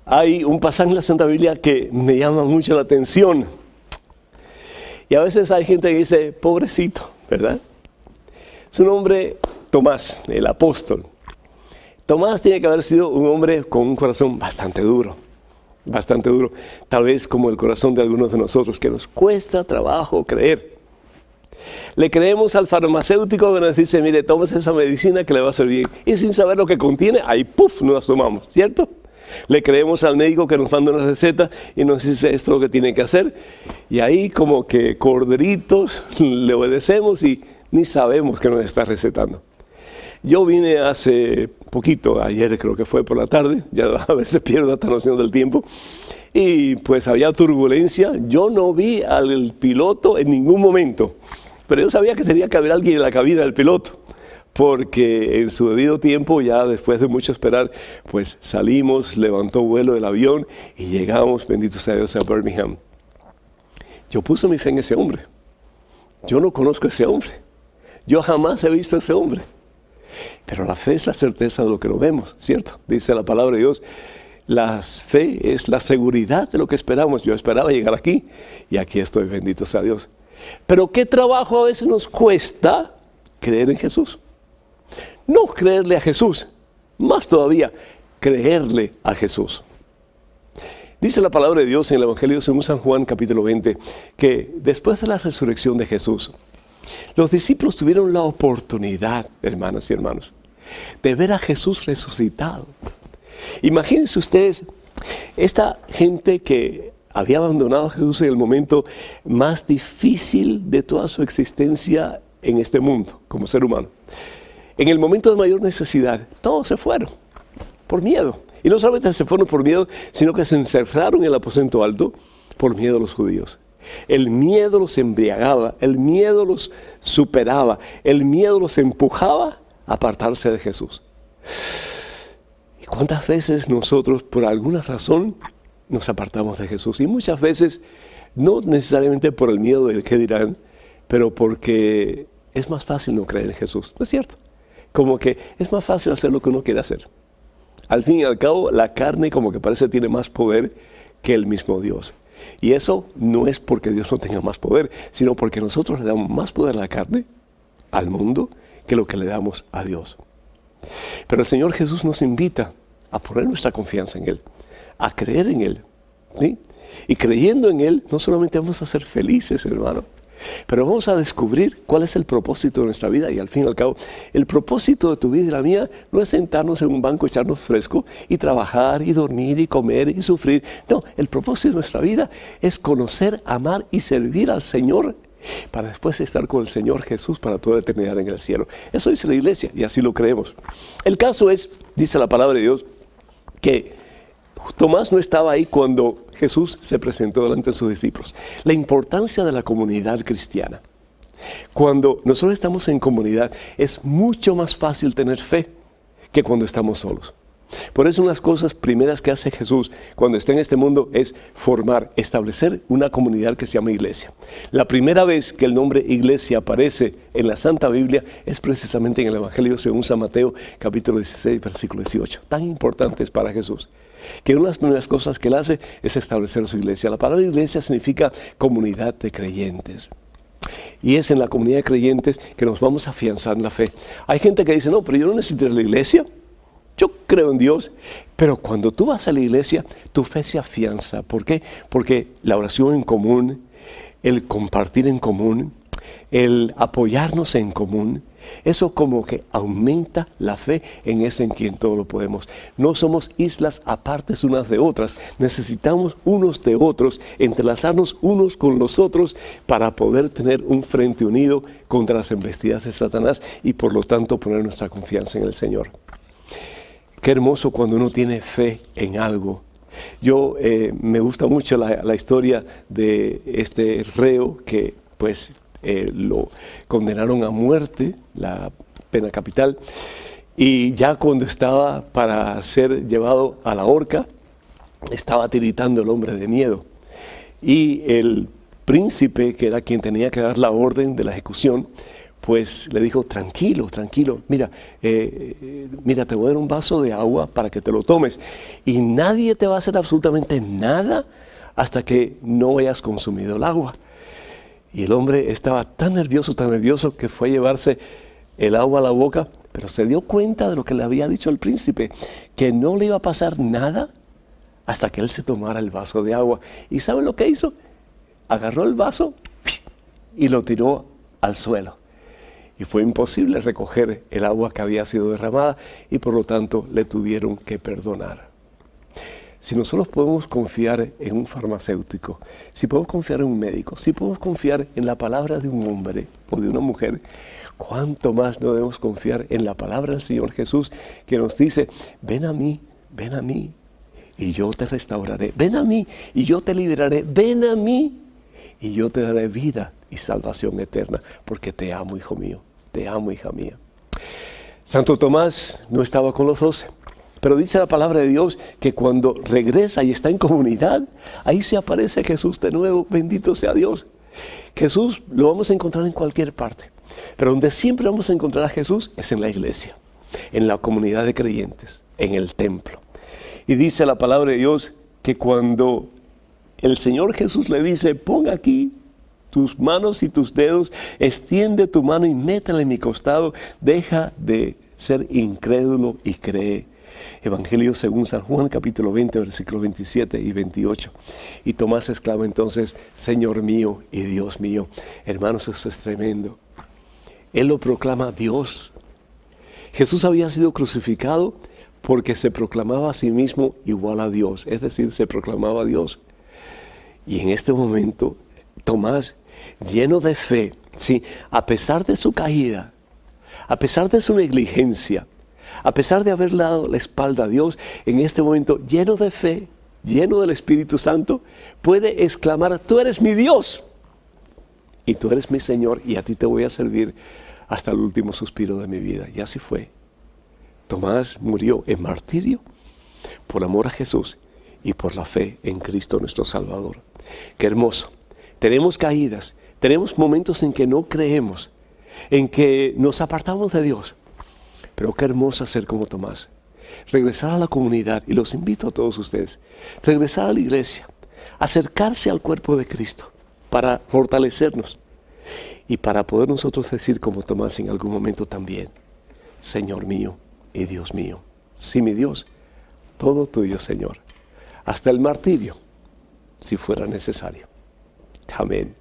Hay un pasaje en la Santa Biblia que me llama mucho la atención. Y a veces hay gente que dice, pobrecito, ¿verdad? Su nombre, Tomás, el apóstol. Tomás tiene que haber sido un hombre con un corazón bastante duro, tal vez como el corazón de algunos de nosotros, que nos cuesta trabajo creer. Le creemos al farmacéutico que nos dice, mire, tómese esa medicina que le va a hacer bien. Y sin saber lo que contiene, ahí ¡puf!, nos la tomamos, ¿cierto? Le creemos al médico que nos manda una receta y nos dice esto es lo que tiene que hacer. Y ahí como que corderitos le obedecemos y ni sabemos que nos está recetando. Yo vine hace poquito, ayer creo que fue por la tarde, ya a veces pierdo esta noción del tiempo, y pues había turbulencia. Yo no vi al piloto en ningún momento, pero yo sabía que tenía que haber alguien en la cabina del piloto, porque en su debido tiempo, ya después de mucho esperar, pues salimos, levantó vuelo el avión y llegamos, bendito sea Dios, a Birmingham. Yo puse mi fe en ese hombre. Yo no conozco a ese hombre. Yo jamás he visto a ese hombre. Pero la fe es la certeza de lo que no vemos, ¿cierto? Dice la palabra de Dios, la fe es la seguridad de lo que esperamos. Yo esperaba llegar aquí y aquí estoy, bendito sea Dios. Pero qué trabajo a veces nos cuesta creer en Jesús. No creerle a Jesús, más todavía, creerle a Jesús. Dice la palabra de Dios en el Evangelio según San Juan, capítulo 20, que después de la resurrección de Jesús, los discípulos tuvieron la oportunidad, hermanas y hermanos, de ver a Jesús resucitado. Imagínense ustedes, esta gente que había abandonado a Jesús en el momento más difícil de toda su existencia en este mundo, como ser humano. En el momento de mayor necesidad, todos se fueron por miedo. Y no solamente se fueron por miedo, sino que se encerraron en el aposento alto por miedo a los judíos. El miedo los embriagaba, el miedo los superaba, el miedo los empujaba a apartarse de Jesús. ¿Y cuántas veces nosotros, por alguna razón, nos apartamos de Jesús? Y muchas veces, no necesariamente por el miedo del qué dirán, pero porque es más fácil no creer en Jesús, ¿no es cierto? Como que es más fácil hacer lo que uno quiere hacer. Al fin y al cabo, la carne como que parece tiene más poder que el mismo Dios. Y eso no es porque Dios no tenga más poder, sino porque nosotros le damos más poder a la carne, al mundo, que lo que le damos a Dios. Pero el Señor Jesús nos invita a poner nuestra confianza en Él, a creer en Él, ¿sí? Y creyendo en Él, no solamente vamos a ser felices, hermano, pero vamos a descubrir cuál es el propósito de nuestra vida. Y al fin y al cabo, el propósito de tu vida y la mía no es sentarnos en un banco, echarnos fresco y trabajar y dormir y comer y sufrir. No, el propósito de nuestra vida es conocer, amar y servir al Señor para después estar con el Señor Jesús para toda la eternidad en el cielo. Eso dice la iglesia y así lo creemos. El caso es, dice la palabra de Dios, que Tomás no estaba ahí cuando Jesús se presentó delante de sus discípulos. La importancia de la comunidad cristiana. Cuando nosotros estamos en comunidad, es mucho más fácil tener fe que cuando estamos solos. Por eso una de las cosas primeras que hace Jesús cuando está en este mundo es establecer una comunidad que se llama iglesia. La primera vez que el nombre iglesia aparece en la Santa Biblia es precisamente en el Evangelio según San Mateo, capítulo 16, versículo 18. Tan importante es para Jesús, que una de las primeras cosas que Él hace es establecer su iglesia. La palabra iglesia significa comunidad de creyentes. Y es en la comunidad de creyentes que nos vamos a afianzar en la fe. Hay gente que dice, no, pero yo no necesito ir a la iglesia. Yo creo en Dios, pero cuando tú vas a la iglesia, tu fe se afianza. ¿Por qué? Porque la oración en común, el compartir en común, el apoyarnos en común, eso como que aumenta la fe en ese en quien todo lo podemos. No somos islas apartes unas de otras. Necesitamos unos de otros, entrelazarnos unos con los otros para poder tener un frente unido contra las embestidas de Satanás y por lo tanto poner nuestra confianza en el Señor. Qué hermoso cuando uno tiene fe en algo. Yo me gusta mucho la historia de este reo que pues lo condenaron a muerte, la pena capital, y ya cuando estaba para ser llevado a la horca, estaba tiritando el hombre de miedo. Y el príncipe, que era quien tenía que dar la orden de la ejecución, pues le dijo, tranquilo, tranquilo, mira, mira, te voy a dar un vaso de agua para que te lo tomes. Y nadie te va a hacer absolutamente nada hasta que no hayas consumido el agua. Y el hombre estaba tan nervioso que fue a llevarse el agua a la boca, pero se dio cuenta de lo que le había dicho el príncipe, que no le iba a pasar nada hasta que él se tomara el vaso de agua. ¿Y saben lo que hizo? Agarró el vaso y lo tiró al suelo. Y fue imposible recoger el agua que había sido derramada y por lo tanto le tuvieron que perdonar. Si nosotros podemos confiar en un farmacéutico, si podemos confiar en un médico, si podemos confiar en la palabra de un hombre o de una mujer, ¿cuánto más no debemos confiar en la palabra del Señor Jesús que nos dice, ven a mí y yo te restauraré, ven a mí y yo te liberaré, ven a mí y yo te daré vida y salvación eterna, porque te amo, hijo mío, te amo, hija mía. Santo Tomás no estaba con los 12, pero dice la palabra de Dios que cuando regresa y está en comunidad, ahí se aparece Jesús de nuevo, bendito sea Dios. Jesús lo vamos a encontrar en cualquier parte, pero donde siempre vamos a encontrar a Jesús es en la iglesia, en la comunidad de creyentes, en el templo. Y dice la palabra de Dios que cuando el Señor Jesús le dice, pon aquí tus manos y tus dedos, extiende tu mano y métela en mi costado, deja de ser incrédulo y cree. Evangelio según San Juan, capítulo 20, versículos 27 y 28. Y Tomás exclama entonces, Señor mío y Dios mío. Hermanos, eso es tremendo. Él lo proclama Dios. Jesús había sido crucificado porque se proclamaba a sí mismo igual a Dios, es decir, se proclamaba a Dios. Y en este momento, Tomás, lleno de fe, sí, a pesar de su caída, a pesar de su negligencia, a pesar de haber dado la espalda a Dios, en este momento, lleno de fe, lleno del Espíritu Santo, puede exclamar, tú eres mi Dios y tú eres mi Señor y a ti te voy a servir hasta el último suspiro de mi vida. Y así fue. Tomás murió en martirio por amor a Jesús y por la fe en Cristo nuestro Salvador. Qué hermoso. Tenemos caídas, tenemos momentos en que no creemos, en que nos apartamos de Dios. Pero qué hermoso ser como Tomás. Regresar a la comunidad, y los invito a todos ustedes, regresar a la iglesia, acercarse al cuerpo de Cristo para fortalecernos y para poder nosotros decir como Tomás en algún momento también, Señor mío y Dios mío. Sí, mi Dios, todo tuyo, Señor, hasta el martirio, si fuera necesario. Amén.